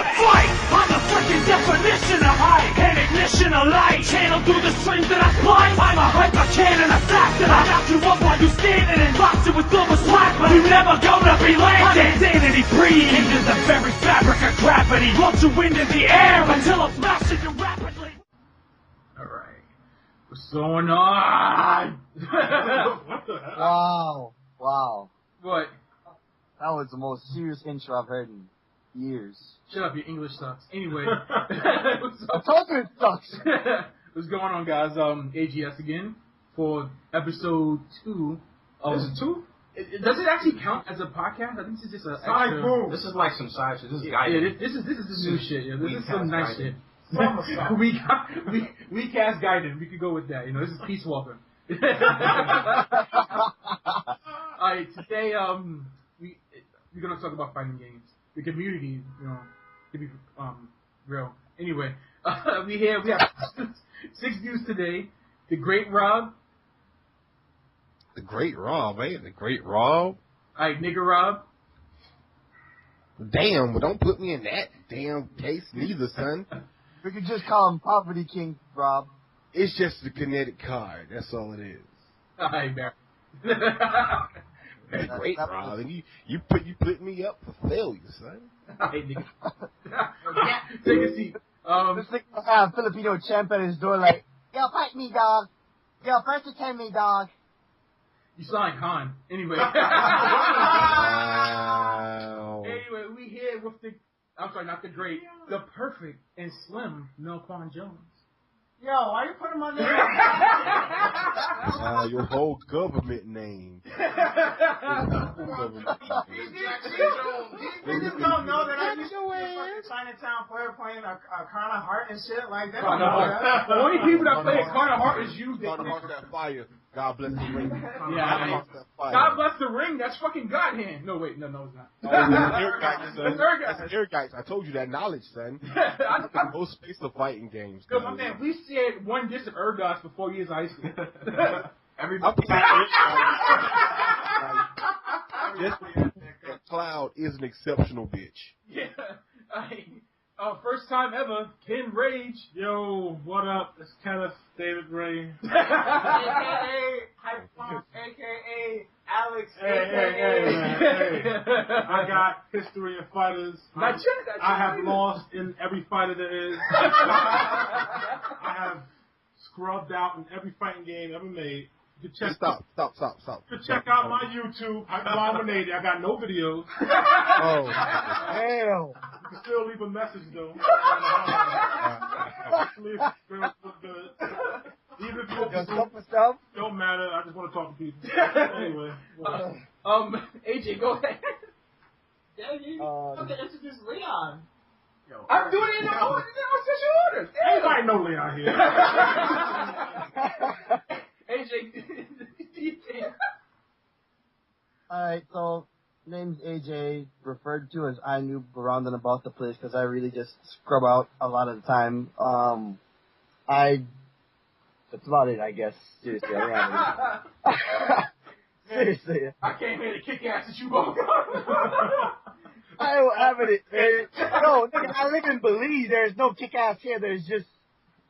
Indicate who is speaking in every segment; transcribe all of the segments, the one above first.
Speaker 1: to fight. I'm the freaking definition of hype. An ignition of light. Channel through the strings that I splice. I'm a hyper cannon assassin. I knock you up while you standing and box you with silver slack. But you never gonna be landing. Insanity breathes into the very fabric of gravity. Launch you into the air until I'm smashing you rapidly.
Speaker 2: Alright. What's going on?
Speaker 3: What the hell?
Speaker 4: Wow.
Speaker 2: What?
Speaker 4: That was the most serious intro I've heard in years.
Speaker 2: Shut up, your English sucks. Anyway.
Speaker 4: I told you it sucks.
Speaker 2: What's going on, guys? AGS again for episode 2.
Speaker 3: Is it 2?
Speaker 2: Does it actually count as a podcast? I think this is just a
Speaker 3: Side
Speaker 2: extra...
Speaker 3: boom.
Speaker 5: This is like some side shit. This is
Speaker 2: Yeah, this is new shit. Yeah, this is some nice shit.
Speaker 3: Summer
Speaker 2: We cast guidance. We could go with that. You know, this is Peace Walker. Alright, today we're gonna talk about fighting games. The community, you know, to be real. Anyway, we have 6 views today. The Great Rob.
Speaker 6: The Great Rob, man. The Great Rob.
Speaker 2: Alright, Nigger Rob.
Speaker 6: Damn, but don't put me in that damn case neither, son.
Speaker 4: We could just call him Poverty King, Rob.
Speaker 6: It's just the kinetic card. That's all it is.
Speaker 2: Alright, man.
Speaker 6: The Great Rob. And you put me up for failure, son.
Speaker 2: Alright, nigga. Take a seat.
Speaker 4: This thing have a Filipino champ at his door like, yo, fight me, dog. Yo, first attend me, dog.
Speaker 2: You sound like Han. Anyway.
Speaker 6: Wow.
Speaker 2: Anyway, we here with the, I'm sorry, not the great, the perfect and slim Melquan Jones.
Speaker 4: Yo, why you putting my name?
Speaker 6: Your whole government name.
Speaker 4: You just don't know that I used to be a fucking Chinatown player playing a Carter Heart and shit like that.
Speaker 2: The only people that play Carter Heart is you.
Speaker 6: Carter Heart that fire. God bless the ring.
Speaker 2: Yeah, God bless the ring. That's fucking God hand. No, wait, no, it's not.
Speaker 6: That's air guys. I told you that knowledge, son. No space to fighting games.
Speaker 2: Because my man, we shared one disc of Ergots for 4 years of high school.
Speaker 6: That Cloud is an exceptional bitch.
Speaker 2: Yeah. First time ever, Ken Rage.
Speaker 3: Yo, what up? It's Kenneth David Ray.
Speaker 4: A.K.A. A.K.A. Alex.
Speaker 3: Hey. I got history of fighters. I have lost in every fighter there is. I have scrubbed out in every fighting game ever made. You can check
Speaker 6: Stop.
Speaker 3: You can check out my YouTube. I'm dominated. I got no videos.
Speaker 6: Oh,
Speaker 4: Damn.
Speaker 3: You can still leave a message though. Leave it real good. Even if you
Speaker 4: Stuff?
Speaker 3: don't matter, I just want to talk to people. Anyway.
Speaker 2: AJ, go ahead.
Speaker 4: Okay,
Speaker 5: introduce Leon.
Speaker 2: I'm doing it in official orders.
Speaker 3: Everybody know Leon here.
Speaker 2: AJ,
Speaker 4: Alright, so, name's AJ, referred to as I noob around and about the place because I really just scrub out a lot of the time. That's about it, I guess. Seriously, I don't Seriously.
Speaker 2: I came here to kick ass at you both.
Speaker 4: I don't have it. No, nigga, I live in Belize. There's no kick-ass here. There's just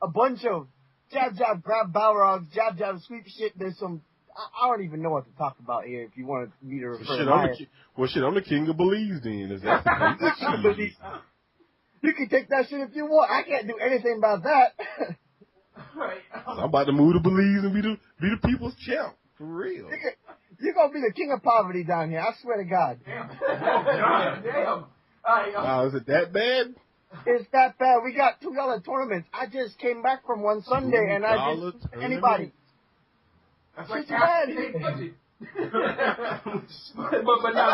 Speaker 4: a bunch of jab, grab, balrogs, jab, sweep shit. There's some... I don't even know what to talk about here if you want me to refer to
Speaker 6: I'm the king of Belize then. Is that the case?
Speaker 4: You can take that shit if you want. I can't do anything about that.
Speaker 2: Right.
Speaker 6: I'm about to move to Belize and be the people's champ. For real.
Speaker 4: You're going to be the king of poverty down here. I swear to God.
Speaker 2: Damn. Damn.
Speaker 6: Wow, is it that bad?
Speaker 4: It's that bad. We got $2 tournaments. I just came back from one Sunday and I just... Anybody.
Speaker 2: That's like
Speaker 4: bad.
Speaker 2: but no.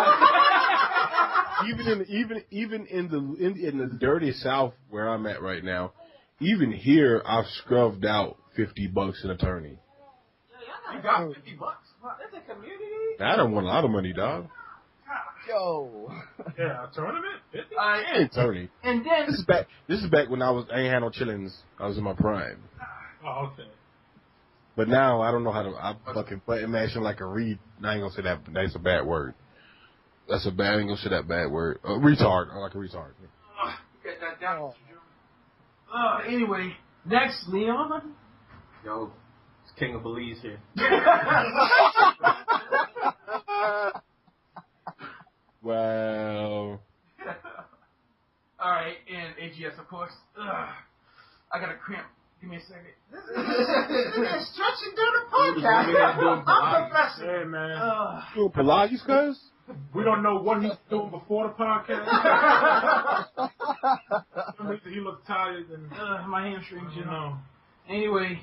Speaker 6: Even in the dirty South where I'm at right now, even here I've scrubbed out $50 an attorney.
Speaker 2: You got $50? That's a community.
Speaker 6: I don't want a lot of money, dog.
Speaker 4: Yo.
Speaker 3: Yeah, a tournament? 50?
Speaker 6: Attorney.
Speaker 2: And then
Speaker 6: this is back when I ain't had no chillings. I was in my prime.
Speaker 3: Oh, okay.
Speaker 6: But now I don't know how to. I'm fucking button mashing like a reed. I ain't gonna say that. That's a bad word. I ain't gonna say that bad word. Retard. I'm like a retard.
Speaker 2: Get that down. Anyway, next, Leon.
Speaker 5: Yo, it's King of Belize here.
Speaker 6: Wow.
Speaker 2: Alright, and AGS, of course. I got a cramp. Give me a second.
Speaker 7: This is stretching through the podcast. I'm professional.
Speaker 3: Hey, man.
Speaker 6: Doing Pilates, cuz?
Speaker 3: We don't know what he's doing before the podcast. He looked tired and
Speaker 2: My hamstrings, you know.
Speaker 3: know.
Speaker 2: Anyway,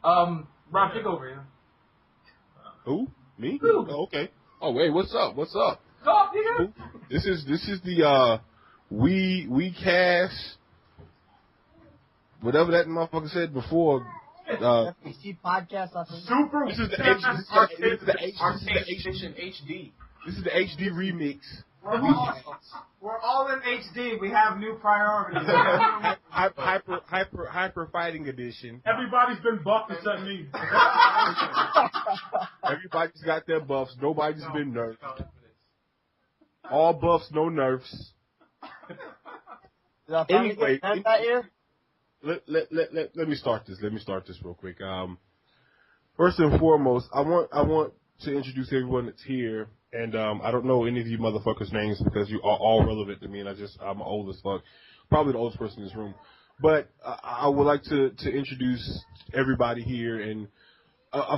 Speaker 2: Rob, take over, yeah.
Speaker 6: Who? Me?
Speaker 2: Who?
Speaker 6: Oh, okay. Oh, wait, what's up? What's up?
Speaker 2: Talk, nigga.
Speaker 6: This is the we cast whatever that motherfucker said before.
Speaker 4: FBC podcast, I think.
Speaker 3: Super.
Speaker 6: This is the
Speaker 5: HD.
Speaker 6: This is the HD remix.
Speaker 7: We're all in HD. We have new priorities.
Speaker 6: Hyper fighting edition.
Speaker 3: Everybody's been buffed except me.
Speaker 6: Everybody's got their buffs. Nobody's been nerfed. All buffs, no nerfs. Anyway,
Speaker 4: that year?
Speaker 6: let me start this. Let me start this real quick. First and foremost, I want to introduce everyone that's here, and I don't know any of you motherfuckers' names because you are all relevant to me, and I'm old as fuck, probably the oldest person in this room. But I would like to introduce everybody here, and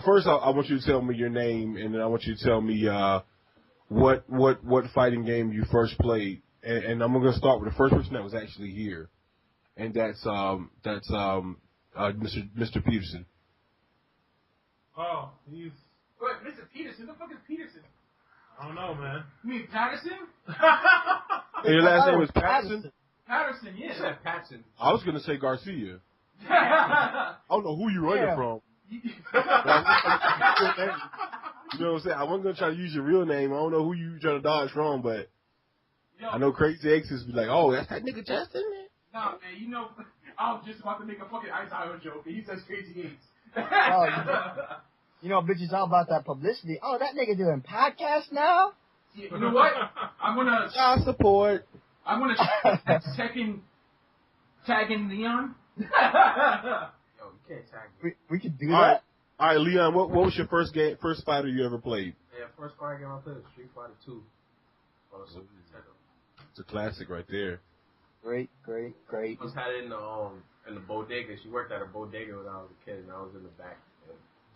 Speaker 6: first I want you to tell me your name, and then I want you to tell me what fighting game you first played, and I'm gonna start with the first person that was actually here, and that's Mr. Peterson.
Speaker 3: Oh, he's.
Speaker 2: Wait, Mr. Peterson? The fuck is Peterson?
Speaker 3: I don't know, man.
Speaker 2: You mean Patterson?
Speaker 6: And your last name was Patterson?
Speaker 2: Patterson, yeah.
Speaker 5: You said Patson.
Speaker 6: I was gonna say Garcia. I don't know who you running from. You know what I'm saying? I wasn't gonna try to use your real name. I don't know who you trying to dodge from, but I know Crazy Exes be like, oh, that's that nigga Justin, man.
Speaker 2: Nah, man, you know, I was just about to make a fucking Ice Island joke, and he says Crazy Eggs.
Speaker 4: You know, bitches all about that publicity. Oh, that nigga doing podcasts now?
Speaker 2: Yeah, you know what? I'm gonna
Speaker 6: Child support.
Speaker 2: I'm gonna tagging Leon.
Speaker 5: Yo, you can't tag me.
Speaker 4: We could do
Speaker 6: All right.
Speaker 4: that?
Speaker 6: All right, Leon, what was your first fighter you ever played?
Speaker 5: Yeah, first fighting game I played was Street Fighter 2. On the Super Nintendo.
Speaker 6: It's a classic right there.
Speaker 4: Great.
Speaker 5: I just had it in the bodega. She worked at a bodega when I was a kid, and I was in the back.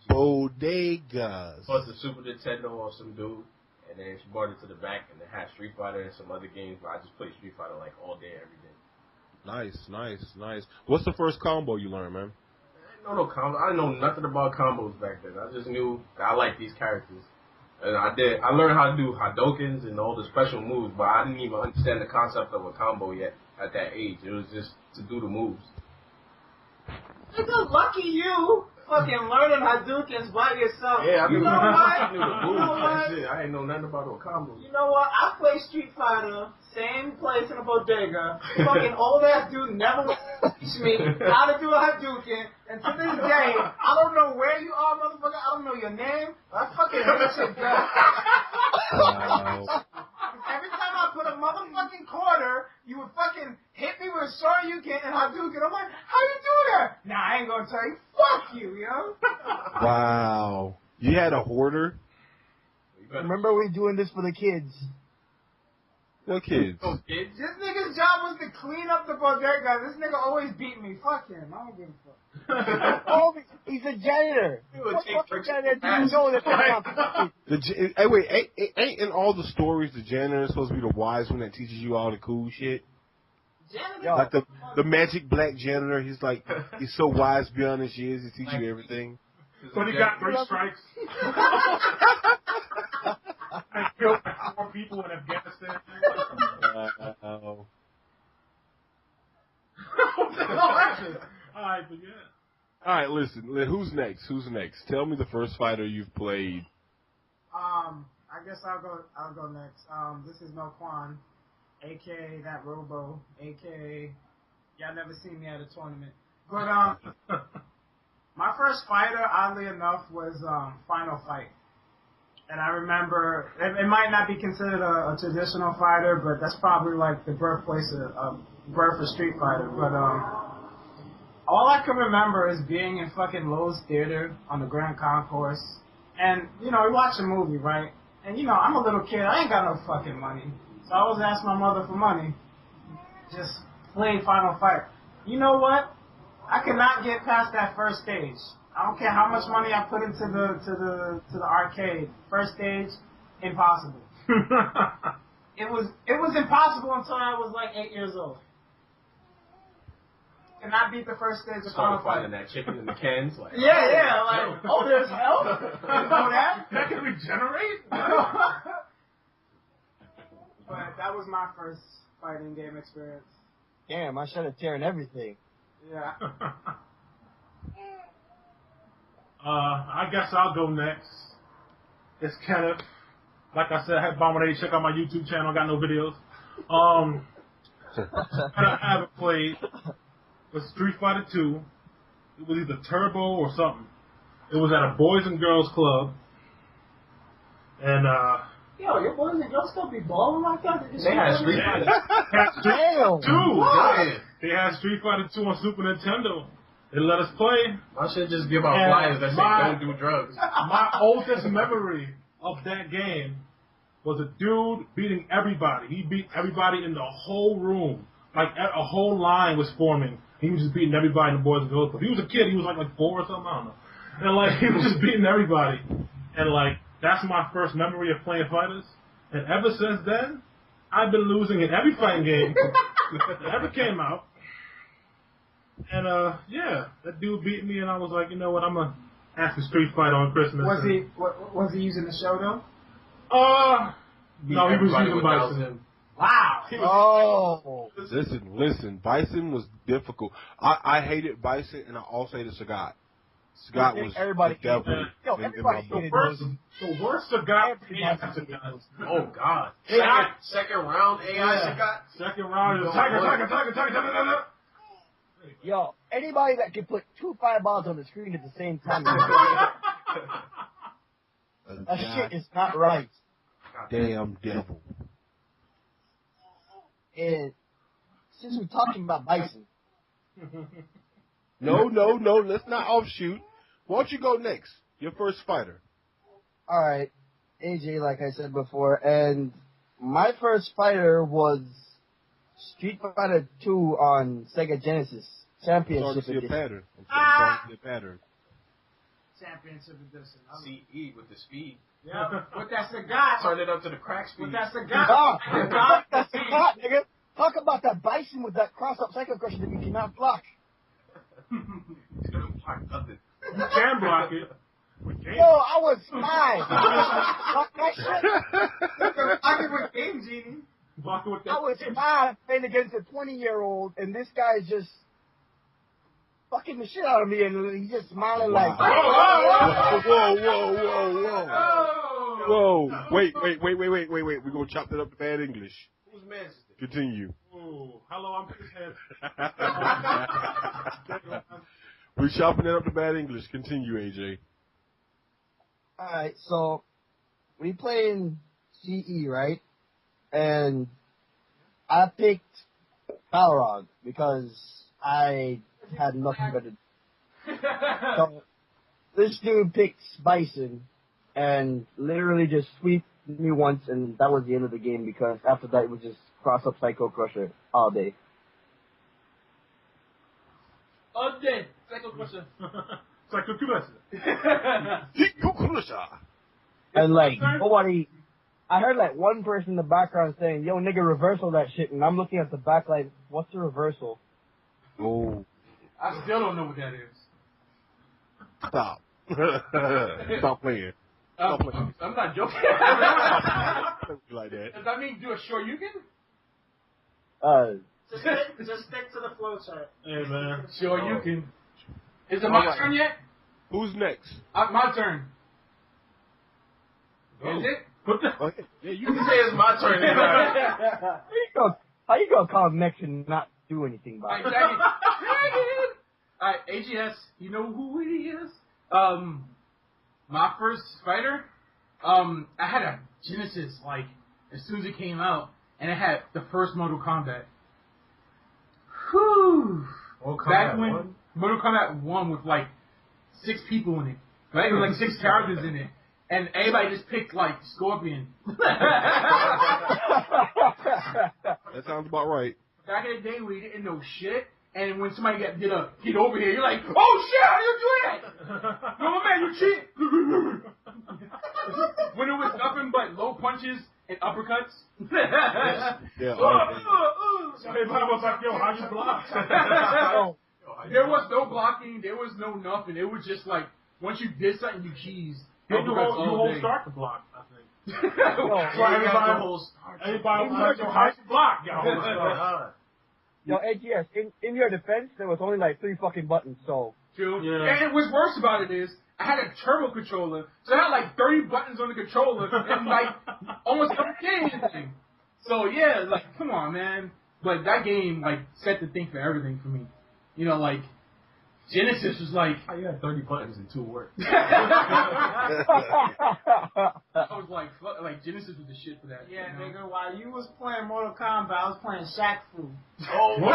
Speaker 6: Bodegas.
Speaker 5: Plus the Super Nintendo or some dude, and then she brought it to the back, and it had Street Fighter and some other games. But I just played Street Fighter like all day, every day.
Speaker 6: Nice. What's the first combo you learned, man?
Speaker 5: I didn't know no combos. I didn't know nothing about combos back then. I just knew that I liked these characters. And I learned how to do Hadoukens and all the special moves, but I didn't even understand the concept of a combo yet at that age. It was just to do the moves.
Speaker 7: Nigga, lucky you fucking learning Hadoukens by yourself.
Speaker 5: Yeah, I knew,
Speaker 7: you know what?
Speaker 5: I knew the
Speaker 7: You
Speaker 5: moves
Speaker 7: know
Speaker 5: and
Speaker 7: what?
Speaker 5: shit. I didn't know nothing about no combos.
Speaker 7: You know what? I play Street Fighter, same place in a bodega. Fucking old ass dude never went to teach me how to do a Hadouken. And to this day, I don't know where you are, motherfucker. I don't know your name. I fucking hate shit, bro. Every time I put a motherfucking quarter, you would fucking hit me with Shoryuken and Hadouken. I'm like, how you do that? Nah, I ain't gonna tell you. Fuck you, yo.
Speaker 6: Wow. You had a hoarder?
Speaker 4: Remember we doing this for the kids.
Speaker 6: What kids?
Speaker 5: Oh, kids?
Speaker 7: This nigga's job was to clean up the bodega. This nigga always beat me. Fuck him. I don't give a fuck.
Speaker 4: Oh, he's a janitor. What fucking janitor do you know that's not
Speaker 6: Hey, wait, ain't in all the stories the janitor is supposed to be the wise one that teaches you all the cool shit?
Speaker 7: Janitor?
Speaker 6: Like the magic black janitor, he's so wise beyond his years, he teach you everything.
Speaker 3: But he got 3 strikes. And killed 4 people in Afghanistan. Alright, but yeah.
Speaker 6: Alright, listen, who's next? Tell me the first fighter you've played.
Speaker 7: I guess I'll go next. This is Melquan, aka that Robo, aka y'all never seen me at a tournament. But my first fighter, oddly enough, was Final Fight. And I remember, it might not be considered a traditional fighter, but that's probably like the birthplace of birth of Street Fighter. But all I can remember is being in fucking Lowe's Theater on the Grand Concourse. And, you know, we watched a movie, right? And, you know, I'm a little kid. I ain't got no fucking money. So I always ask my mother for money. Just play Final Fight. You know what? I could not get past that first stage. I don't care how much money I put into the arcade. First stage, impossible. It was impossible until I was like 8 years old. And I beat the first stage of Final Fight.
Speaker 5: Finding that chicken in the cans, like
Speaker 7: Yeah, like there's hell. You know that?
Speaker 2: That can regenerate.
Speaker 7: But that was my first fighting game experience.
Speaker 4: Damn, I should have tearing everything.
Speaker 7: Yeah.
Speaker 3: I guess I'll go next. It's Kenneth. Like I said, I had Bombardier. Check out my YouTube channel. I got no videos. I haven't played was Street Fighter 2. It was either Turbo or something. It was at a Boys and Girls Club. And,
Speaker 7: Yo, your boys and girls still be balling like that?
Speaker 5: they had Street Fighter.
Speaker 4: Damn.
Speaker 3: 2.
Speaker 5: What?
Speaker 3: They had Street Fighter 2 on Super Nintendo. They let us play.
Speaker 5: I should just give out
Speaker 3: And
Speaker 5: flyers that say don't do drugs.
Speaker 3: My oldest memory of that game was a dude beating everybody. He beat everybody in the whole room. Like, a whole line was forming. He was just beating everybody in the Boys and Girls Club. He was a kid. He was like 4 or something. I don't know. And, like, he was just beating everybody. And, like, that's my first memory of playing fighters. And ever since then, I've been losing in every fighting game that ever came out. And, yeah, that dude beat me, and I was like, you know what, I'm going to ask for Street Fighter on Christmas.
Speaker 7: Was he using the show, though?
Speaker 3: No, he was using Bison.
Speaker 7: Wow.
Speaker 4: Oh.
Speaker 6: Listen, Bison was difficult. I hated Bison, and I also hated Sagat. Sagat was
Speaker 4: everybody
Speaker 6: the devil.
Speaker 4: Yo,
Speaker 6: in
Speaker 4: everybody
Speaker 6: my book.
Speaker 4: hated
Speaker 3: Worst,
Speaker 4: those.
Speaker 3: the worst Sagat.
Speaker 5: Oh God!
Speaker 3: AI.
Speaker 5: Second round AI Sagat.
Speaker 3: Second round is Tiger.
Speaker 4: Yo, anybody that can put 2 fireballs on the screen at the same time. That shit is not right.
Speaker 6: Damn devil.
Speaker 4: And since we're talking about Bison,
Speaker 6: No, let's not offshoot. Why don't you go next? Your first fighter.
Speaker 4: alright, AJ, like I said before, and my first fighter was Street Fighter 2 on Sega Genesis Championship
Speaker 6: Starting to see a
Speaker 4: Edition.
Speaker 6: pattern. I'm starting to see a pattern.
Speaker 7: Championship edition.
Speaker 5: CE with the speed.
Speaker 7: Yeah. With that cigar.
Speaker 5: Turn it up to the crack speed.
Speaker 7: With that cigar.
Speaker 4: That's the hot, nigga. Talk about that Bison with that cross-up Psycho Crusher that you cannot block.
Speaker 5: It's gonna block nothing.
Speaker 3: You can block it.
Speaker 4: Yo, I was 5. Block that shit.
Speaker 7: I can with Game Genie.
Speaker 3: Block it with
Speaker 4: I
Speaker 3: that.
Speaker 4: was 5 playing against a 20-year-old, and this guy's just fucking the shit out of me, and he's just smiling like,
Speaker 6: Whoa. Wait. We're going to chop that up to bad English.
Speaker 5: Whose man is this?
Speaker 6: Continue.
Speaker 3: Oh, hello, I'm Chris Head.
Speaker 6: We're chopping it up to bad English. Continue, AJ.
Speaker 4: Alright, so we playing CE, right? And I picked Balrog because I had nothing better. So this dude picks Bison and literally just sweeped me once, and that was the end of the game because after that it was just cross up Psycho Crusher all day.
Speaker 2: All day. Psycho Crusher.
Speaker 3: Psycho Crusher.
Speaker 4: And like nobody, I heard like one person in the background saying, "Yo, nigga, reversal that shit," and I'm looking at the back like, "What's the reversal?"
Speaker 6: Oh.
Speaker 2: I still don't know what that is.
Speaker 6: Stop. Stop playing.
Speaker 2: I'm not joking.
Speaker 6: Like that.
Speaker 2: Does that mean do a Shoryuken?
Speaker 7: Just stick to the flow chart.
Speaker 3: Hey, man.
Speaker 2: Shoryuken. Is it my turn yet?
Speaker 6: Who's next?
Speaker 2: My turn.
Speaker 6: Oh.
Speaker 2: Is it?
Speaker 6: Okay. Yeah,
Speaker 5: You can say it's my turn.
Speaker 4: How you gonna call next and not do anything about it?
Speaker 2: Exactly. Alright, AGS, you know who he is? My first fighter, I had a Genesis, like, as soon as it came out, and it had the first Mortal Kombat. Whew. Back when Mortal Kombat 1 with, like, 6 people in it. Right? It was, like, 6 characters in it. And everybody just picked, like, Scorpion.
Speaker 6: That sounds about right.
Speaker 2: Back in the day, we didn't know shit. And when somebody did a get over here, you're like, oh shit, how you do that? No, my man, you cheat. When it was nothing but low punches and uppercuts.
Speaker 6: Yeah.
Speaker 3: So everybody was like, yo, how you block?
Speaker 2: There was no blocking. There was no nothing. It was just like, once you did something, you cheesed.
Speaker 3: You whole start the block, I think. So everybody was like, yo, how you block?
Speaker 4: Yo, AGS, in your defense, there was only like 3 fucking buttons, so.
Speaker 2: True.
Speaker 3: Yeah.
Speaker 2: And what's worse about it is, I had a turbo controller, so I had like 30 buttons on the controller, and like, almost never did anything. So yeah, like, come on, man. But that game, like, set the thing for everything for me. You know, like, Genesis was like...
Speaker 5: How you had 30 buttons and 2 words?
Speaker 2: I was like, fuck, like, Genesis was the shit for that.
Speaker 7: Yeah, nigga, while you was playing Mortal Kombat, I was playing Shaq Fu.
Speaker 5: Oh,
Speaker 2: I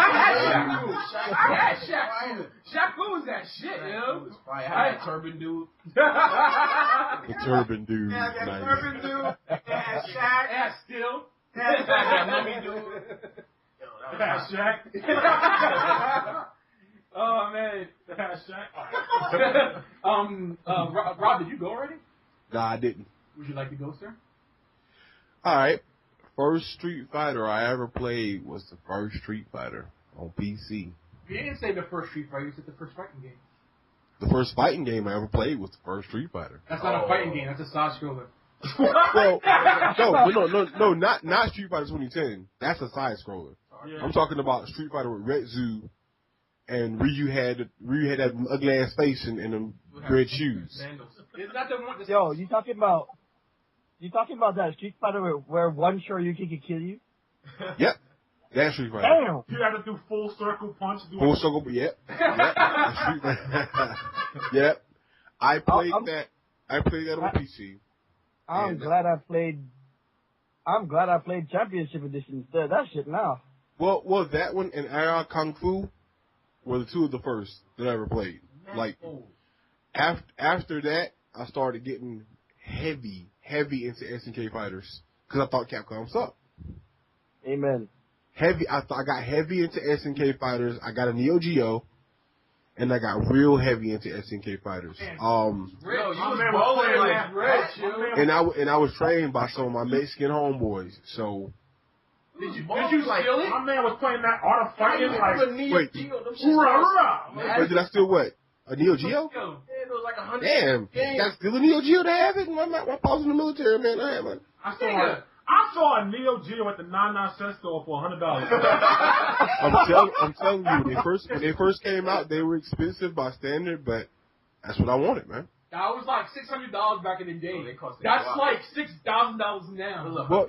Speaker 2: had Shaq Fu. Shaq Fu was that shit, yo.
Speaker 5: I had a turban dude.
Speaker 6: The turban dude.
Speaker 7: Yeah, that
Speaker 6: Nice.
Speaker 7: Turban dude. Yeah, Shaq.
Speaker 2: Yeah, still.
Speaker 5: That mummy dude.
Speaker 3: That's Shaq.
Speaker 2: Oh, man.
Speaker 3: That's Shaq.
Speaker 2: Rob, did you go already?
Speaker 6: Nah, I didn't.
Speaker 2: Would you like to go, sir?
Speaker 6: Alright. First Street Fighter I ever played was the first Street Fighter on PC.
Speaker 2: You didn't say the first Street Fighter, you said the first fighting game.
Speaker 6: The first fighting game I ever played was the first Street Fighter.
Speaker 2: That's not a fighting game, that's a side scroller.
Speaker 6: Well, no, not Street Fighter 2010. That's a side scroller.
Speaker 3: Yeah.
Speaker 6: I'm talking about Street Fighter with Red Zoo, and Ryu had that ugly ass face and them red shoes.
Speaker 2: Is that the one?
Speaker 4: Yo, you talking about that Street Fighter where one Shoryuken could kill you?
Speaker 6: Yep, that's Street Fighter.
Speaker 4: Damn!
Speaker 3: You had to do full circle punch.
Speaker 6: Full circle, yep. Yep. I played that on PC.
Speaker 4: I'm glad I played Championship Edition instead of that shit now.
Speaker 6: Well, that one and Air Kung Fu were the 2 of the first that I ever played. Like, after that, I started getting heavy into SNK fighters because I thought Capcom sucked.
Speaker 4: Amen.
Speaker 6: I got heavy into SNK fighters. I got a Neo Geo, and I got real heavy into SNK fighters. And I was trained by some of my Mexican homeboys. So.
Speaker 2: Did you steal it?
Speaker 3: My man was playing that art of fighting like.
Speaker 6: Wait, did I steal what? A Neo Geo?
Speaker 5: It was like 100.
Speaker 6: Damn, that's still a Neo Geo to have it. My papa's in the military, man.
Speaker 3: I saw a Neo Geo at the 99 cent store for $100.
Speaker 6: I'm telling you, when they first came out, they were expensive by standard, but that's what I wanted, man.
Speaker 2: That was like $600 back in the day. That's like $6,000 now.
Speaker 6: Well,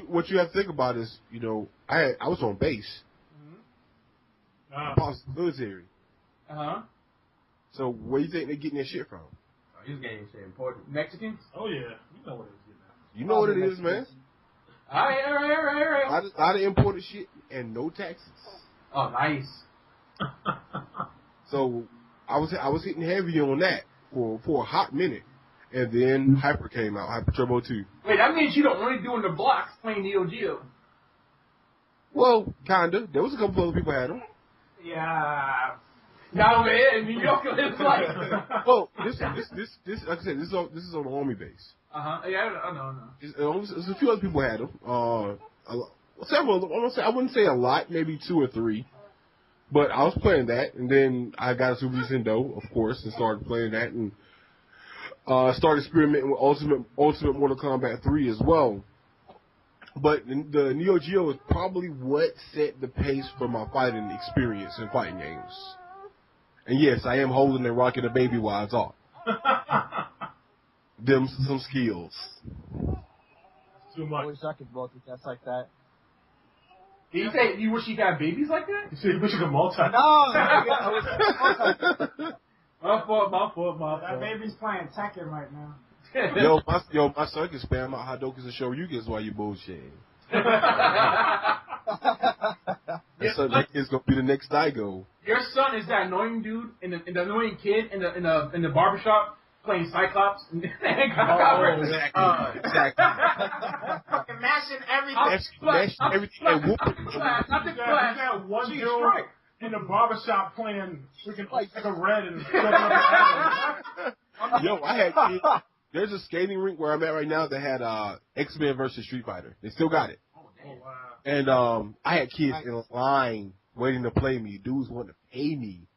Speaker 6: what you have to think about is, you know, I was on base. My papa's military. So where do you think they're getting their shit from?
Speaker 5: His game shit important.
Speaker 2: Mexicans?
Speaker 3: Oh yeah, you know what it is.
Speaker 6: You know what it is, man.
Speaker 2: All right.
Speaker 6: A lot of imported shit and no taxes.
Speaker 2: Oh, nice.
Speaker 6: So I was hitting heavy on that for a hot minute, and then Hyper came out, Hyper Turbo 2.
Speaker 2: Wait, that means you don't only doing the blocks playing Neo Geo.
Speaker 6: Well, kinda. There was a couple other people had them.
Speaker 7: Yeah.
Speaker 2: Not over here in New York. It's like.
Speaker 6: Well, this like I said, this is on the Army base.
Speaker 2: Yeah, I know.
Speaker 6: There's a few other people had them. Several. I wouldn't say a lot, maybe 2 or 3. But I was playing that, and then I got a Super Nintendo, of course, and started playing that, and started experimenting with Ultimate Mortal Kombat 3 as well. But the Neo Geo is probably what set the pace for my fighting experience in fighting games. And yes, I am holding and rocking a baby while I talk. Them some skills.
Speaker 3: Too
Speaker 4: I
Speaker 3: much.
Speaker 4: wish I could multitask like that.
Speaker 2: Did you say you wish you got babies like that?
Speaker 3: You said you wish you could multi.
Speaker 4: No, I was
Speaker 2: My fault.
Speaker 7: That baby's playing Tekken right now.
Speaker 6: My son can spam out Hadokens and Shoryukens while you bullshitting. So that kid's gonna be the next Daigo.
Speaker 2: Your son is that annoying dude and the annoying kid in the barbershop playing Cyclops.
Speaker 6: Exactly.
Speaker 7: Fucking mashing everything.
Speaker 6: Everything and whooping.
Speaker 3: You got one dude in the barbershop playing freaking Omega Red and
Speaker 6: Yo, I had kids. There's a skating rink where I'm at right now that had X-Men versus Street Fighter. They still got it.
Speaker 7: Oh, wow.
Speaker 6: And I had kids in line waiting to play me. Dudes wanted to pay me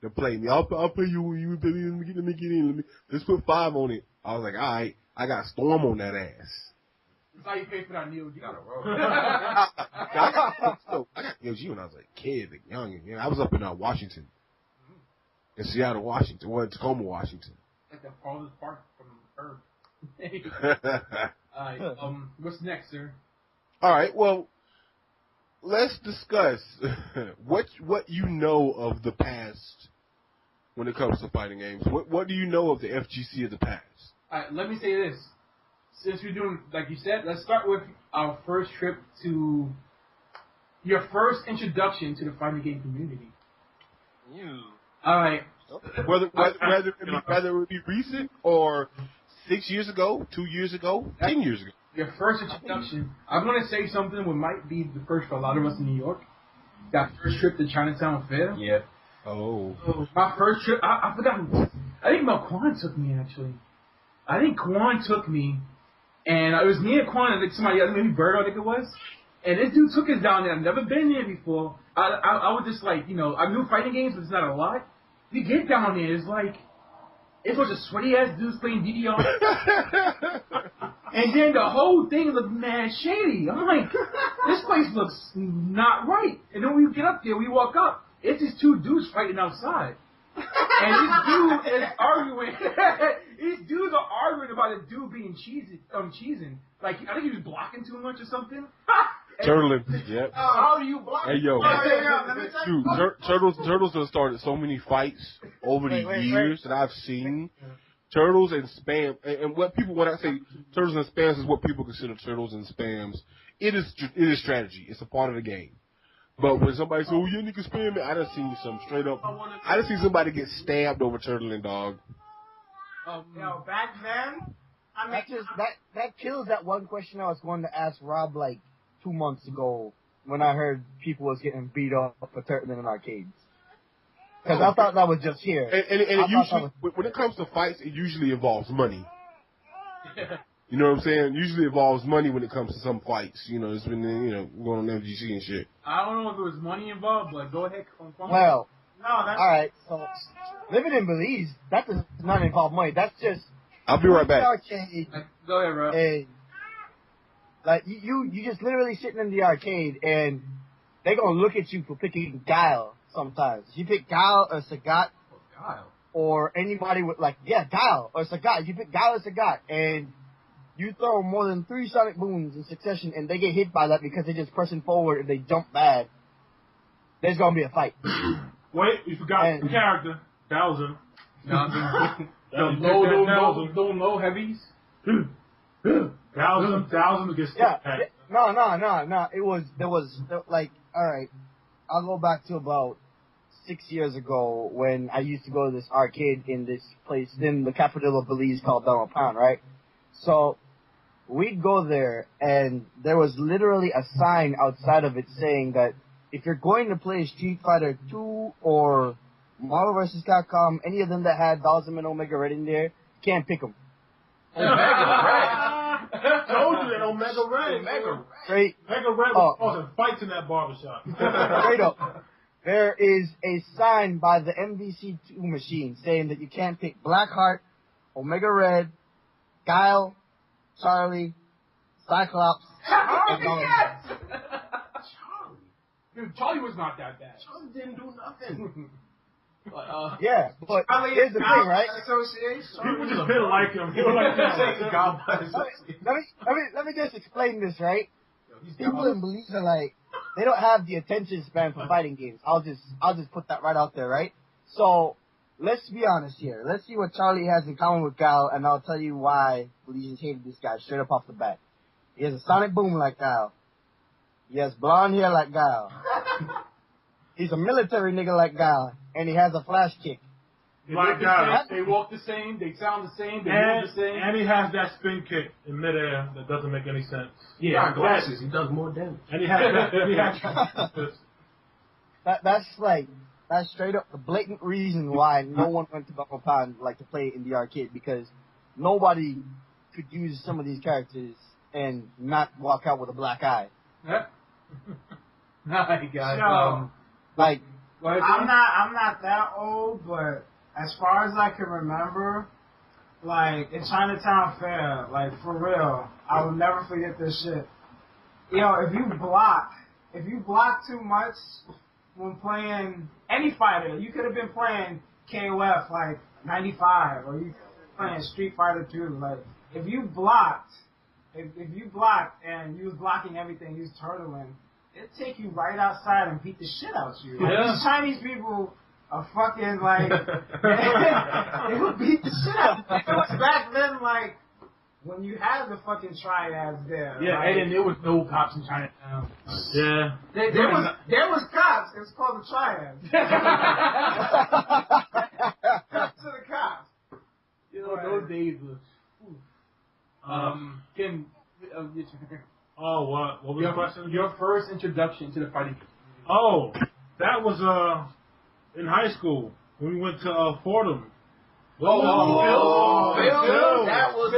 Speaker 6: to play me. I'll pay you when you pay me. Let me get in. Let's put 5 on it. I was like, all right. I got Storm on that ass.
Speaker 2: That's how you pay for that Neo Geo.
Speaker 5: Gotta roll.
Speaker 6: I got Neo Geo when I was a kid, like young. I was up in Washington. In Seattle, Washington. Well, Tacoma, Washington.
Speaker 2: Like the farthest part from Earth. What's next, sir?
Speaker 6: All right, well, let's discuss what you know of the past when it comes to fighting games. What do you know of the FGC of the past?
Speaker 2: All right, let me say this. Since we're doing, like you said, let's start with our first trip to your first introduction to the fighting game community. All right.
Speaker 6: Whether it be recent or 6 years ago, 2 years ago, 10 years ago.
Speaker 2: Your first introduction. I'm going to say something that might be the first for a lot of us in New York. That first trip to Chinatown Fair.
Speaker 5: Yeah.
Speaker 6: Oh.
Speaker 2: My first trip, I forgot who. I think Melquan took me, actually. I think Quan took me. And it was me and Quan and like somebody else, maybe Bird, I think it was. And this dude took us down there. I've never been there before. I was just like, I knew fighting games, but it's not a lot. We get down there, it's like, it's a bunch of sweaty ass dudes playing DDR. And then the whole thing looked mad shady. I'm like, this place looks not right. And then when we get up there, we walk up. It's just 2 dudes fighting outside. And this dude is arguing. These dudes are arguing about a dude being cheesing. Like, I think he was blocking too much or something.
Speaker 6: Turtling, yep.
Speaker 7: How do you block?
Speaker 6: Hey, yo.
Speaker 7: Let me tell you.
Speaker 6: Dude, Turtles have started so many fights over the years that I've seen. Turtles and spam, and when I say Turtles and spams is what people consider Turtles and spams. It is strategy. It's a part of the game. But when somebody says, "Oh, you niggas spam it," I done seen some straight up. I done seen somebody get stabbed over turtling, dog.
Speaker 7: Yo, back then, I mean,
Speaker 4: that kills that one question I was going to ask Rob like 2 months ago when I heard people was getting beat up for turtling in arcades. Because I thought that was just here.
Speaker 6: And it usually, when it comes to fights, it usually involves money. You know what I'm saying? Usually involves money when it comes to some fights. It's been going on FGC and shit.
Speaker 2: I don't know if it was money involved, but go ahead.
Speaker 4: Well,
Speaker 7: no, that's
Speaker 4: all right. So living in Belize, that does not involve money. That's just.
Speaker 6: I'll be right back.
Speaker 4: Arcade,
Speaker 2: go ahead, bro.
Speaker 4: And, like you just literally sitting in the arcade and they gonna look at you for picking Guile sometimes. If you pick Guile or Sagat, or anybody with Guile or Sagat. You pick Guile or Sagat and you throw more than 3 sonic booms in succession and they get hit by that because they're just pressing forward and they jump bad, there's gonna be a fight.
Speaker 3: Wait, you forgot the character, Bowser.
Speaker 2: Low heavies.
Speaker 3: Bowser gets
Speaker 4: No. There was alright, I'll go back to about 6 years ago when I used to go to this arcade in this place in the capital of Belize called Donald Pound, right? So we'd go there and there was literally a sign outside of it saying that if you're going to play Street Fighter 2 or Marvel vs. Capcom, any of them that had Dhalsim and Omega Red in there, you can't pick them.
Speaker 3: Omega Red. Told you that Omega Red. Omega Red was causing fights in that barbershop.
Speaker 4: Straight up. There is a sign by the MVC2 machine saying that you can't pick Blackheart, Omega Red, Guile, Charlie, Cyclops, and
Speaker 2: Charlie! Dude, Charlie was not that bad.
Speaker 5: Charlie didn't do nothing.
Speaker 4: Yeah, but here's the thing, right?
Speaker 3: People just didn't like him.
Speaker 4: Let me just explain this, right? People in Belize are like, they don't have the attention span for fighting games. I'll just put that right out there, right? So let's be honest here. Let's see what Charlie has in common with Guile, and I'll tell you why Legions hated this guy straight up off the bat. He has a sonic boom like Guile. He has blonde hair like Guile. He's a military nigga like Guile, and he has a flash kick.
Speaker 3: Like Guile.
Speaker 2: They walk the same, they sound the same, they move the same.
Speaker 3: And he has that spin kick in midair that doesn't make any sense.
Speaker 5: He got glasses. He does more damage.
Speaker 3: And he has that.
Speaker 4: That's straight up the blatant reason why no one went to Buffalo Pound like to play in the arcade, because nobody could use some of these characters and not walk out with a black eye.
Speaker 2: Hi guys.
Speaker 7: I'm not that old, but as far as I can remember, like in Chinatown Fair, like for real, I will never forget this shit. Yo, if you block too much when playing any fighter, you could have been playing KOF like 95, or you could have been playing Street Fighter 2. Like if you blocked and you was blocking everything, you was turtling, it'd take you right outside and beat the shit out of you. Like, these Chinese people are fucking like, they would beat the shit out of you. It was back then, like, when you had the fucking triads there.
Speaker 2: Yeah,
Speaker 7: like,
Speaker 2: and there was no cops in Chinatown.
Speaker 3: Yeah.
Speaker 7: There was cops. It was called the triads. To the cops.
Speaker 2: You know, those days were... Ken...
Speaker 3: Oh, what? What was the question?
Speaker 2: Your first introduction to the fighting game.
Speaker 3: Oh, that was in high school when we went to Fordham.
Speaker 5: Phil.
Speaker 3: That was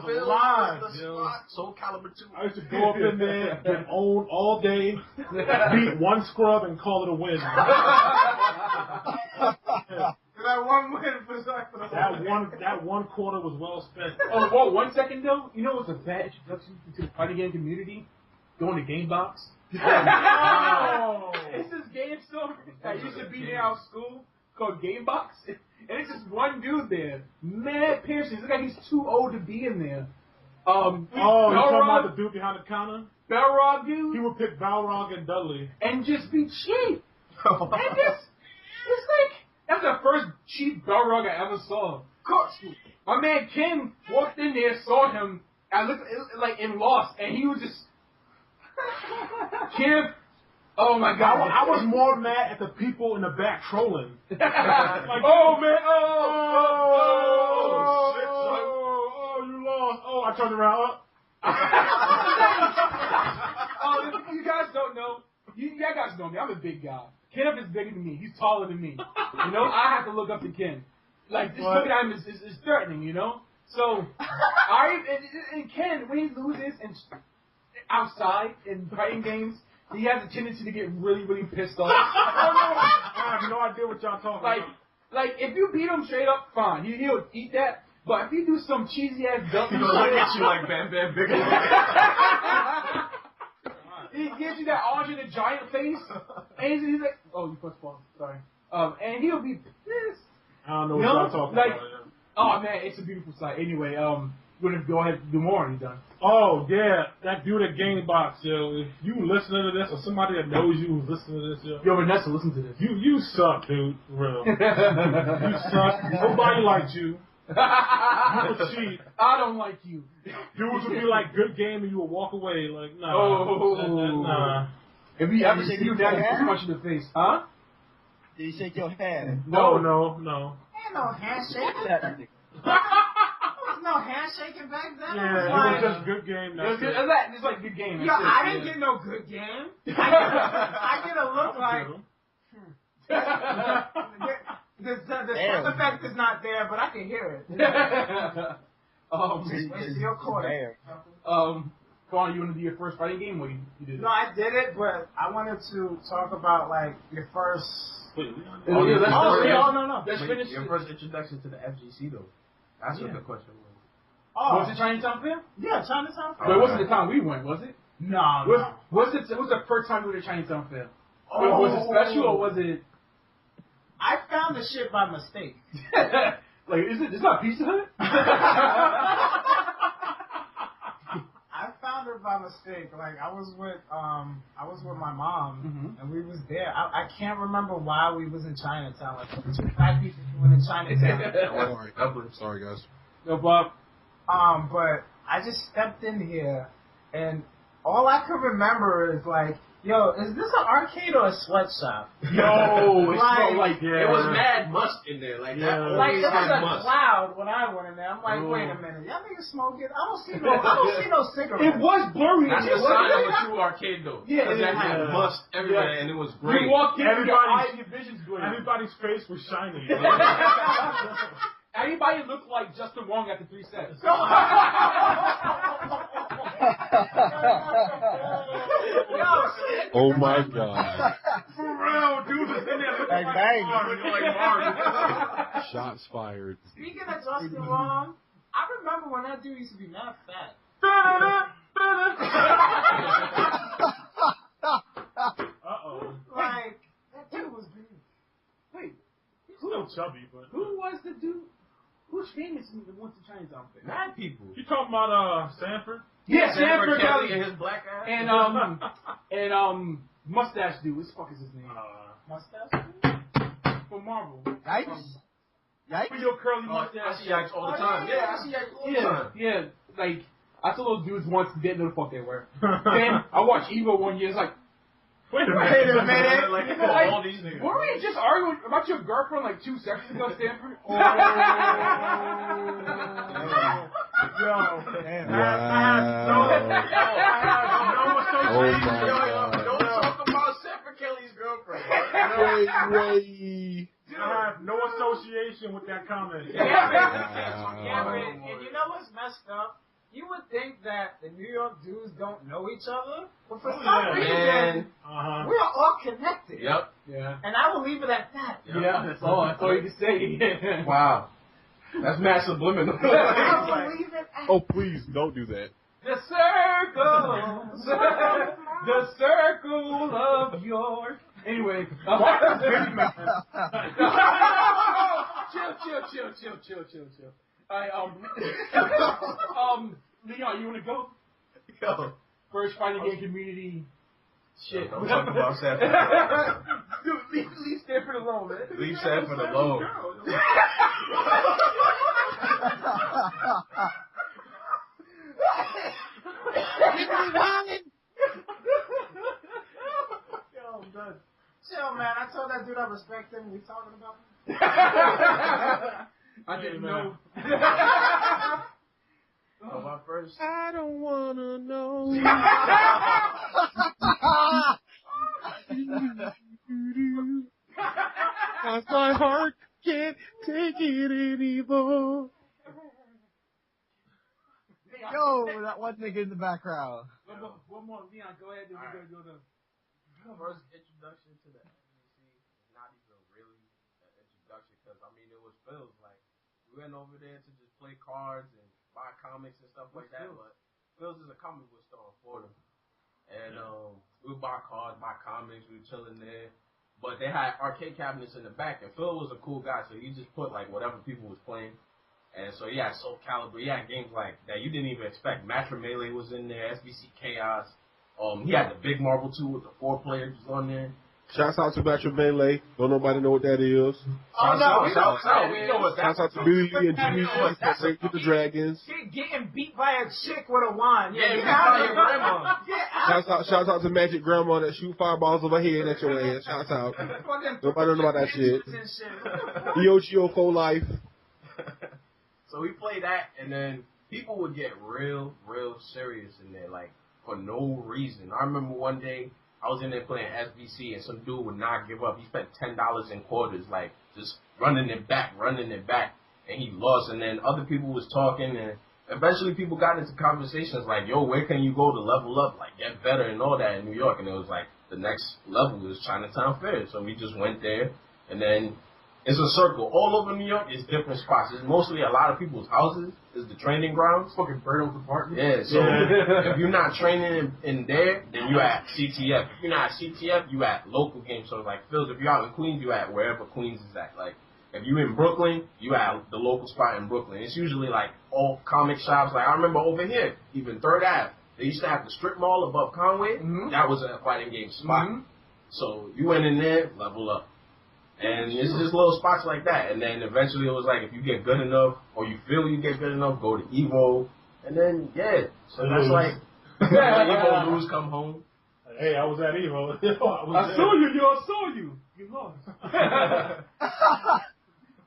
Speaker 5: Phil
Speaker 3: live.
Speaker 5: was the spot. Soul Calibur 2.
Speaker 3: I used to go up in there, get owned all day, beat one scrub, and call it a win.
Speaker 7: That one win for the
Speaker 3: That one quarter was well spent.
Speaker 2: Oh, whoa, 1 second though. You know what's a bad introduction to the fighting game community? Going to Game Box.
Speaker 3: Oh.
Speaker 2: It's this game store that used to be near our school called Game Box. And it's just one dude there. Mad Pearson. This guy, he's too old to be in there.
Speaker 3: You're talking about the dude behind the counter?
Speaker 2: Balrog dude.
Speaker 3: He would pick Balrog and Dudley.
Speaker 2: And just be cheap. And it's like, that's the first cheap Balrog I ever saw. Of course. My man Ken walked in there, saw him, I looked like in Lost, and he was just Kim. Oh my God!
Speaker 3: I was more mad at the people in the back trolling.
Speaker 2: Like, oh man!
Speaker 3: Shit, son. Oh, you lost. Oh, I turned around.
Speaker 2: Oh, you guys don't know. You guys know me. I'm a big guy. Kenneth is bigger than me. He's taller than me. You know, I have to look up to Ken. Like, this looking at him is threatening, you know? So, and Ken, when he loses and outside in fighting games, he has a tendency to get really, really pissed off.
Speaker 3: I have no idea what y'all talking about.
Speaker 2: Like, if you beat him straight up, fine. He'll eat that. But if you do some cheesy ass dumping
Speaker 5: He'll look at you like Bam Bam Bigger.
Speaker 2: He gives you that Andre the Giant face, and he's like, "Oh, you pressed pause. Sorry." And he'll be pissed.
Speaker 3: I don't know what y'all talking about.
Speaker 2: Oh man, it's a beautiful sight. Anyway, we're gonna go ahead and do more. Are you done?
Speaker 3: Oh yeah, that dude at Game Box, yo. If you listening to this, or somebody that knows you who's listening to this,
Speaker 2: yo, Vanessa, listen to this.
Speaker 3: You suck, dude. For real. You suck. Nobody liked you. You were cheap.
Speaker 2: I don't like you.
Speaker 3: Dudes would be like, good game, and you would walk away. Like, nah.
Speaker 2: Nah. If you ever see you down, you punch in the face. Huh?
Speaker 4: Did he shake your hand?
Speaker 3: No.
Speaker 7: Ain't no handshaking. There was no handshaking back then.
Speaker 3: Yeah, it was just good game.
Speaker 2: It's like good game.
Speaker 7: Yo, I didn't get no good game. I get a look like... The sound effect is not there, but I can hear it. It's your quarter.
Speaker 2: Vaughn, you want to do your first fighting game, or you did it?
Speaker 7: No, I did it, but I wanted to talk about, like, your first...
Speaker 2: Let's finish
Speaker 5: your first introduction to the FGC, though. That's what the question was.
Speaker 7: Oh.
Speaker 2: Was it Chinatown Fair?
Speaker 7: Yeah, Chinatown Fair.
Speaker 2: But it wasn't the time we went, was it?
Speaker 7: No.
Speaker 2: Was it the first time we were at Chinatown Fair? Was it special, or was it...
Speaker 7: I found the shit by mistake.
Speaker 2: It's not Pizza Hut?
Speaker 7: I found found it by mistake. Like I was with my mom, and we was there. I can't remember why we was in Chinatown. Like two black people went in Chinatown.
Speaker 6: Sorry, guys.
Speaker 2: No, Bob.
Speaker 7: But I just stepped in here, and all I could remember is like, yo, is this an arcade or a sweatshop?
Speaker 2: Yo, it
Speaker 7: Like,
Speaker 2: smelled like
Speaker 5: It was mad must in there. Like that
Speaker 7: Like
Speaker 5: always
Speaker 7: it was
Speaker 5: had
Speaker 7: a
Speaker 5: must.
Speaker 7: cloud when I went in there. I'm like, wait a minute, y'all niggas smoking? I don't see no cigarettes.
Speaker 2: It was blurry.
Speaker 5: That's the sign of a true arcade though.
Speaker 2: Yeah,
Speaker 5: Because that had must everywhere and it was great.
Speaker 2: You walked in, your
Speaker 3: Everybody's-
Speaker 2: eyes, your vision's glare.
Speaker 3: Everybody's face was shining.
Speaker 2: Everybody looked like Justin Wong after 3 sets.
Speaker 6: Oh my God.
Speaker 3: For real, dude was in there looking
Speaker 4: Bang,
Speaker 3: like
Speaker 4: bang.
Speaker 3: Mario.
Speaker 6: Shots fired.
Speaker 7: Speaking of Justin Wong, I remember when that dude used to be mad fat.
Speaker 3: Uh-oh.
Speaker 7: Like, that dude was big.
Speaker 2: Wait,
Speaker 3: He's still chubby, but...
Speaker 2: who was the dude? Who's famous in the went to Chinatown thing?
Speaker 5: Mad people.
Speaker 3: You talking about, Sanford?
Speaker 2: Yeah,
Speaker 5: Sanford
Speaker 2: Sanford
Speaker 5: Kelly
Speaker 2: Kelly
Speaker 5: and his black ass.
Speaker 2: and mustache dude. What the fuck is his name?
Speaker 7: Mustache?
Speaker 2: From Marvel.
Speaker 4: Yikes. Yikes.
Speaker 2: With your curly
Speaker 5: I
Speaker 2: mustache.
Speaker 5: see Yikes all the time. Yeah, I see Yikes all the time.
Speaker 2: Yeah. Like I saw those dudes once, didn't know the fuck they were. Then I watched Evo one year. It's like,
Speaker 3: Wait a
Speaker 7: Wait a
Speaker 3: minute.
Speaker 7: minute.
Speaker 5: Like,
Speaker 2: Like,
Speaker 5: all these niggas.
Speaker 2: were we just arguing about your girlfriend like 2 seconds ago, Stanford?
Speaker 3: Yo.
Speaker 4: Damn.
Speaker 6: Wow. Oh my God.
Speaker 5: Don't talk about Sanford Kelly's girlfriend.
Speaker 6: Way.
Speaker 3: I have no association with that comment.
Speaker 7: Yeah, but and you know what's messed up? You would think that the New York dudes don't know each other, but for some
Speaker 5: Man.
Speaker 7: reason,
Speaker 3: Uh-huh.
Speaker 7: we are all connected.
Speaker 5: Yep.
Speaker 2: Yeah.
Speaker 7: And I will leave it at that.
Speaker 2: Yeah, that's all you can say.
Speaker 5: Wow. That's mad subliminal.
Speaker 7: I will leave it at
Speaker 6: Oh, please don't do that.
Speaker 2: The circle, the circle of your. Anyway, chill. Leon, you wanna go?
Speaker 5: Yo.
Speaker 2: First fighting game community. Shit.
Speaker 5: Don't talk about Sanford.
Speaker 2: Dude, leave Stanford alone, man.
Speaker 5: Leave Sanford alone.
Speaker 7: Yo, I'm done. Chill, man. I told that dude I respect him. We talking about him?
Speaker 2: I didn't know.
Speaker 5: Oh, my first.
Speaker 6: I don't wanna know. Cause my heart can't take it anymore.
Speaker 4: Yo, that one nigga in the background.
Speaker 2: One more, Leon, go ahead. Then we're gonna go to.
Speaker 5: First introduction to the NBC, not even really an introduction, because I mean it was Phil's. Like we went over there to just play cards and buy comics and stuff like that. But Phil's is a comic book store in Florida, and we would buy cards, buy comics. We were chilling there, but they had arcade cabinets in the back, and Phil was a cool guy, so he just put like whatever people was playing. And so he had Soul Calibur, he had games like that you didn't even expect. Match Melee was in there, SBC Chaos. He had the big marble too with the 4 players on there.
Speaker 6: Shouts out to Metro Melee. Don't nobody know what that is.
Speaker 7: Oh, no. We
Speaker 5: Shouts out. We know what
Speaker 6: Shouts
Speaker 5: that's
Speaker 6: out to Billy and Jimmy Break with the Dragons.
Speaker 7: Getting beat by a chick with a wand.
Speaker 5: Yeah,
Speaker 7: you
Speaker 5: you
Speaker 7: have
Speaker 5: got
Speaker 7: it.
Speaker 5: your grandma.
Speaker 7: Yeah,
Speaker 6: Shouts out to Magic Grandma that shoot fireballs over her head at your ass. Shouts out. Nobody know about that shit. EOGO for life.
Speaker 5: So we played that, and then people would get real serious in there, like, for no reason. I remember one day, I was in there playing SBC, and some dude would not give up. He spent $10 in quarters, like, just running it back, and he lost. And then other people was talking, and eventually people got into conversations like, yo, where can you go to level up, like, get better and all that in New York? And it was like, the next level was Chinatown Fair. So we just went there, and then it's a circle. All over New York is different spots. It's mostly a lot of people's houses. It's the training grounds.
Speaker 2: Fucking Birdo's apartment.
Speaker 5: Yeah, so if you're not training in there, then you at CTF. If you're not at CTF, you at local games. So like Phil's, if you're out in Queens, you at wherever Queens is at. Like if you in Brooklyn, you at the local spot in Brooklyn. It's usually like all comic shops. Like I remember over here, even 3rd Ave, they used to have the strip mall above Conway. That was a fighting game spot. So you went in there, level up. And it's just little spots like that. And then eventually it was like, if you get good enough, or you feel you get good enough, go to Evo. And then, yeah. So that's like, Evo lose, come home.
Speaker 3: Hey, I was at Evo.
Speaker 2: I saw you, yo. I saw you. You lost.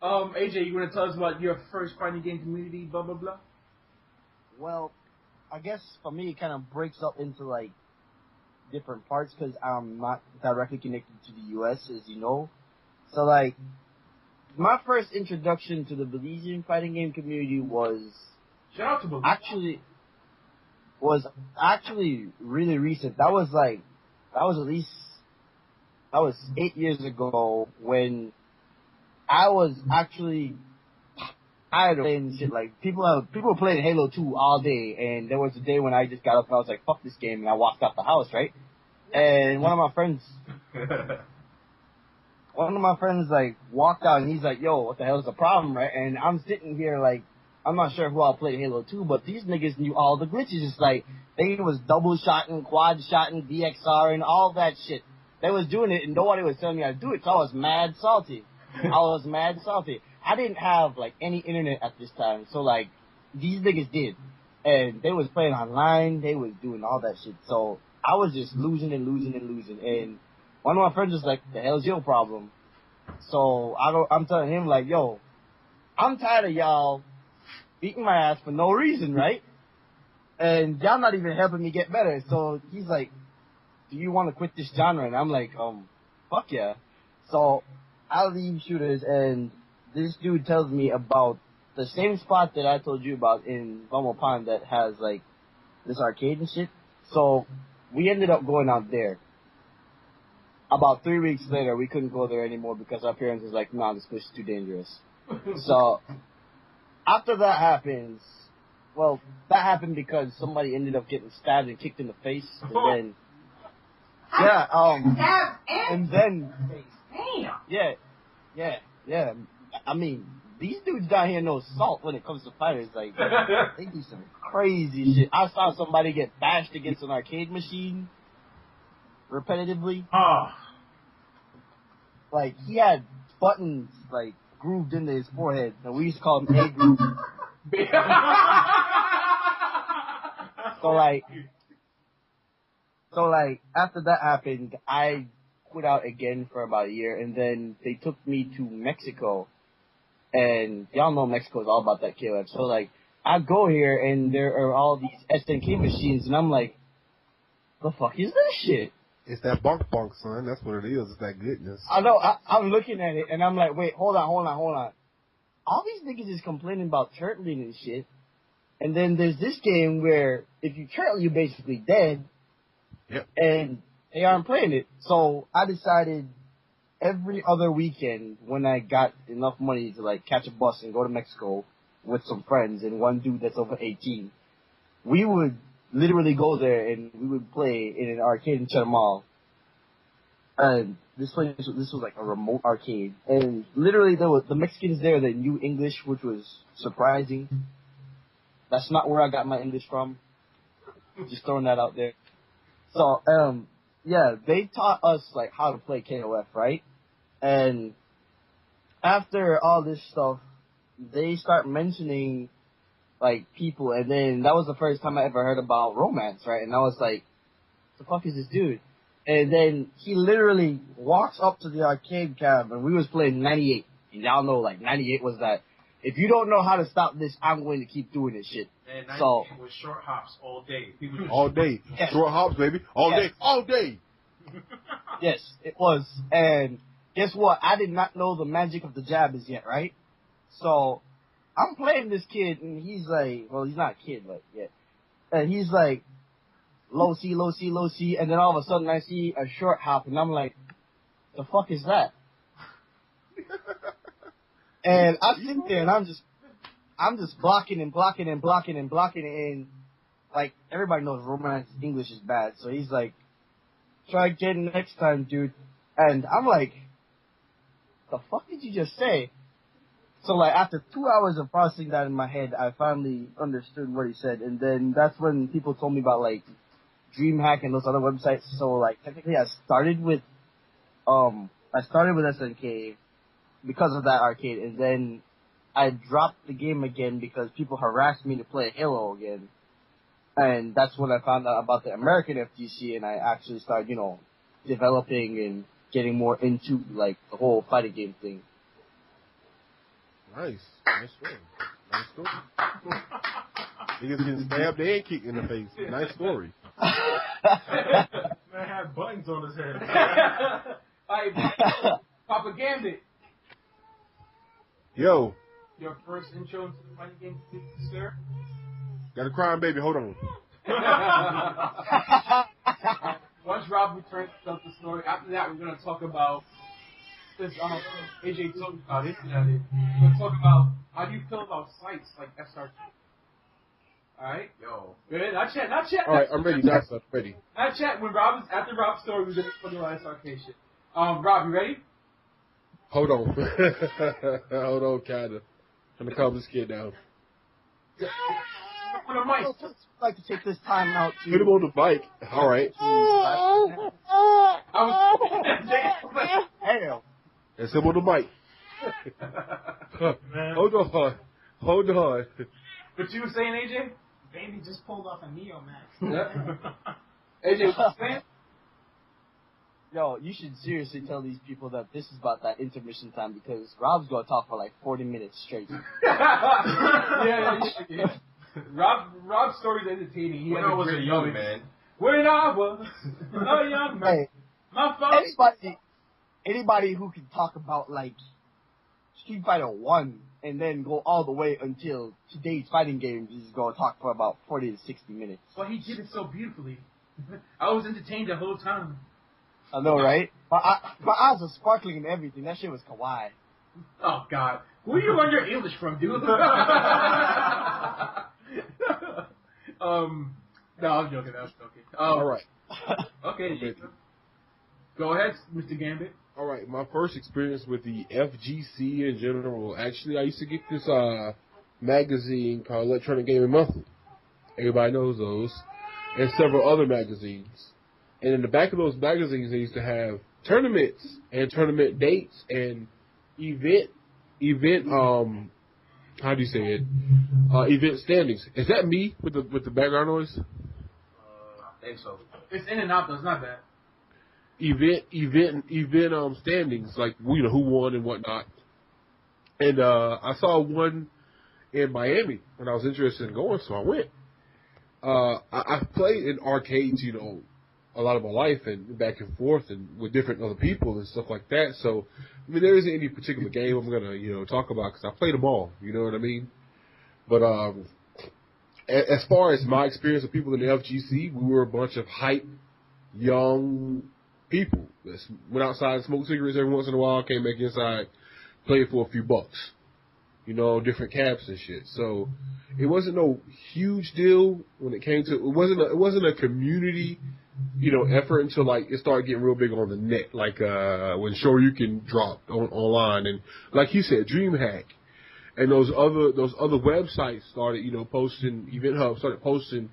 Speaker 2: AJ, you want to tell us about your first fighting game community, blah, blah, blah?
Speaker 4: Well, I guess for me it kind of breaks up into like different parts because I'm not directly connected to the U.S. as you know. So like, my first introduction to the Belizean fighting game community was actually really recent. That was 8 years ago when I was actually tired of playing shit. Like people were playing Halo 2 all day, and there was a day when I just got up and I was like, fuck this game, and I walked out the house, right? And one of my friends like walked out and he's like, yo, what the hell is the problem, right? And I'm sitting here like, I'm not sure who all played Halo 2, but these niggas knew all the glitches. It's like, they was double shotting, quad shotting, DXR, and all that shit. They was doing it and nobody was telling me how to do it, so I was mad salty. I didn't have like any internet at this time, so like, these niggas did. And they was playing online, they was doing all that shit. So I was just losing. And one of my friends was like, the hell's your problem? So I'm telling him like, yo, I'm tired of y'all beating my ass for no reason, right? And y'all not even helping me get better. So he's like, do you want to quit this genre? And I'm like, fuck yeah. So I leave shooters, and this dude tells me about the same spot that I told you about in Bumble Pond that has like this arcade and shit. So we ended up going out there. About 3 weeks later, we couldn't go there anymore because our parents was like, nah, this place is too dangerous. So after that happens, well, that happened because somebody ended up getting stabbed and kicked in the face, and then and then yeah. I mean, these dudes down here know salt when it comes to fighters. Like, they do some crazy shit. I saw somebody get bashed against an arcade machine repetitively. Like, he had buttons, like, grooved into his forehead, and we used to call him A groove. So like, after that happened, I quit out again for about a year, and then they took me to Mexico. And y'all know Mexico is all about that KOF. So like, I go here and there are all these SNK machines, and I'm like, the fuck is this shit?
Speaker 6: It's that bonk, son. That's what it is. It's that goodness.
Speaker 4: I know. I'm looking at it, and I'm like, wait, hold on. All these niggas is complaining about turtling and shit. And then there's this game where if you turtle, you're basically dead.
Speaker 6: Yep. And
Speaker 4: they aren't playing it. So I decided every other weekend when I got enough money to like catch a bus and go to Mexico with some friends and one dude that's over 18, we would literally go there and we would play in an arcade in Chetumal. And this was like a remote arcade. And literally the Mexicans there that knew English, which was surprising. That's not where I got my English from. Just throwing that out there. So, yeah, they taught us like how to play KOF, right? And after all this stuff, they start mentioning like people, and then that was the first time I ever heard about romance, right? And I was like, the fuck is this dude? And then he literally walks up to the arcade cab, and we was playing 98. And y'all know, like, 98 was that, if you don't know how to stop this, I'm going to keep doing this shit.
Speaker 5: And 98
Speaker 4: so,
Speaker 5: was short hops all day.
Speaker 6: All day.
Speaker 4: Yes.
Speaker 6: Short hops, baby. All day.
Speaker 4: Yes, it was. And guess what? I did not know the magic of the jab is yet, right? So, I'm playing this kid, and he's like, well, he's not a kid, but yeah. And he's like, low C, and then all of a sudden I see a short hop, and I'm like, the fuck is that? And I sit there, and I'm just blocking, and like, everybody knows romance English is bad, so he's like, try again next time, dude. And I'm like, the fuck did you just say? So, like, after 2 hours of processing that in my head, I finally understood what he said. And then that's when people told me about, like, DreamHack and those other websites. So, like, technically I started with SNK because of that arcade. And then I dropped the game again because people harassed me to play Halo again. And that's when I found out about the American FGC, and I actually started, you know, developing and getting more into, like, the whole fighting game thing.
Speaker 6: Nice. Nice story. Nice story. Niggas getting stabbed and kicked in the face. Nice story.
Speaker 3: Man had buttons on his head.
Speaker 2: Alright, Papa Gambit.
Speaker 6: Yo.
Speaker 2: Your first intro into the fighting game, sir?
Speaker 6: Got a crying baby. Hold on.
Speaker 2: Once Rob returns to tell the story, after that we're going to talk about this, AJ told me about it. We're going to talk about how do you feel about sites like SRT. Alright?
Speaker 5: Yo.
Speaker 2: Good. Not chat.
Speaker 6: Alright, I'm ready. That's ready.
Speaker 2: Not chat. After Rob's story, we're going to talk about SRK shit. Rob, you ready?
Speaker 6: Hold on. Hold on, kinda. I'm gonna calm this kid down.
Speaker 2: With a mic.
Speaker 4: I'd like to take this time out to...
Speaker 6: Put him on the bike. Alright.
Speaker 4: Hell.
Speaker 6: It's him on the mic. Hold on. Hold on.
Speaker 2: What you were saying, AJ?
Speaker 7: Baby just pulled off a Neo Max.
Speaker 2: AJ, what you saying?
Speaker 4: Yo, you should seriously tell these people that this is about that intermission time because Rob's gonna talk for like 40 minutes straight.
Speaker 2: yeah. Rob's story's entertaining. He
Speaker 5: When I was a young man.
Speaker 2: When I was a young man.
Speaker 4: Hey,
Speaker 2: My father.
Speaker 4: anybody who can talk about like Street Fighter 1 and then go all the way until today's fighting games is gonna talk for about 40 to 60 minutes.
Speaker 2: Well, he did it so beautifully. I was entertained the whole time.
Speaker 4: I know, right? My eyes are sparkling and everything. That shit was kawaii.
Speaker 2: Oh, God. Who do you learn your English from, dude? No, I was joking.
Speaker 6: All right.
Speaker 2: Okay. Go ahead, Mr. Gambit.
Speaker 6: All right. My first experience with the FGC in general, actually, I used to get this magazine called Electronic Gaming Monthly. Everybody knows those. And several other magazines. And in the back of those magazines, they used to have tournaments and tournament dates and event, how do you say it? Event standings. Is that me with the background noise?
Speaker 5: I think so.
Speaker 2: It's in and out, though. It's not bad.
Speaker 6: Event standings, like, you know, who won and whatnot. And I saw one in Miami when I was interested in going, so I went. I've played in arcades, you know, a lot of my life and back and forth and with different other people and stuff like that. So, I mean, there isn't any particular game I'm going to, you know, talk about because I played them all, you know what I mean? But as far as my experience with people in the FGC, we were a bunch of hype, young people that went outside, smoked cigarettes every once in a while, came back inside, played for a few bucks, you know, different caps and shit. So it wasn't no huge deal when it came to, it wasn't a community, you know, effort until like it started getting real big on the net, like when Shoryuken dropped online, and like he said, DreamHack and those other websites started, you know, posting. Event Hub started posting,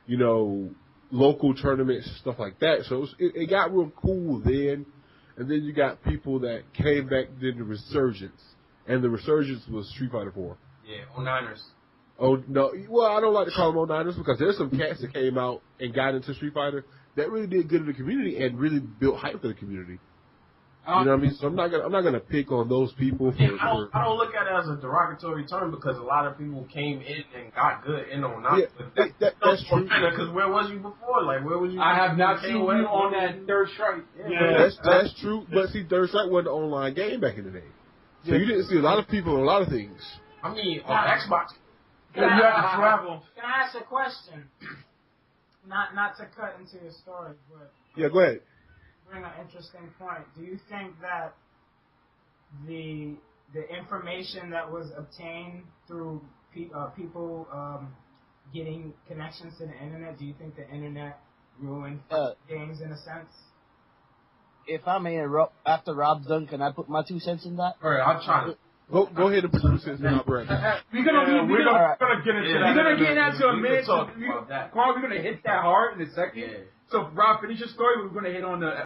Speaker 6: you know, local tournaments, stuff like that. So it got real cool then, and then you got people that came back, did the resurgence, and the resurgence was Street Fighter 4.
Speaker 5: Yeah, 09ers.
Speaker 6: Oh no, well I don't like to call them 09ers because there's some cats that came out and got into Street Fighter that really did good in the community and really built hype for the community. You know what I mean? So I'm not gonna pick on those people.
Speaker 5: Yeah, I don't look at it as a derogatory term because a lot of people came in and got good in 09.
Speaker 6: Yeah, that's true.
Speaker 5: Because where was you before? Like where was you?
Speaker 2: I have not seen you on that Third Strike.
Speaker 6: Yeah, that's true. But see, Third Strike wasn't an online game back in the day, so you didn't see a lot of people in a lot of things.
Speaker 5: I mean, on Xbox.
Speaker 3: You have to travel.
Speaker 7: Can I ask a question? Not to cut into your story, but
Speaker 6: Yeah, go ahead.
Speaker 7: bring an interesting point. Do you think that the information that was obtained through people getting connections to the internet, do you think the internet ruined games in a sense?
Speaker 4: If I may interrupt, after Rob's done, can I put my 2 cents in that?
Speaker 5: All right, I'll try to.
Speaker 6: Go ahead and produce it.
Speaker 2: We're gonna get into that. We're gonna get into a minute. We're gonna hit that hard in a second. So Rob, finish your story. We're gonna hit on the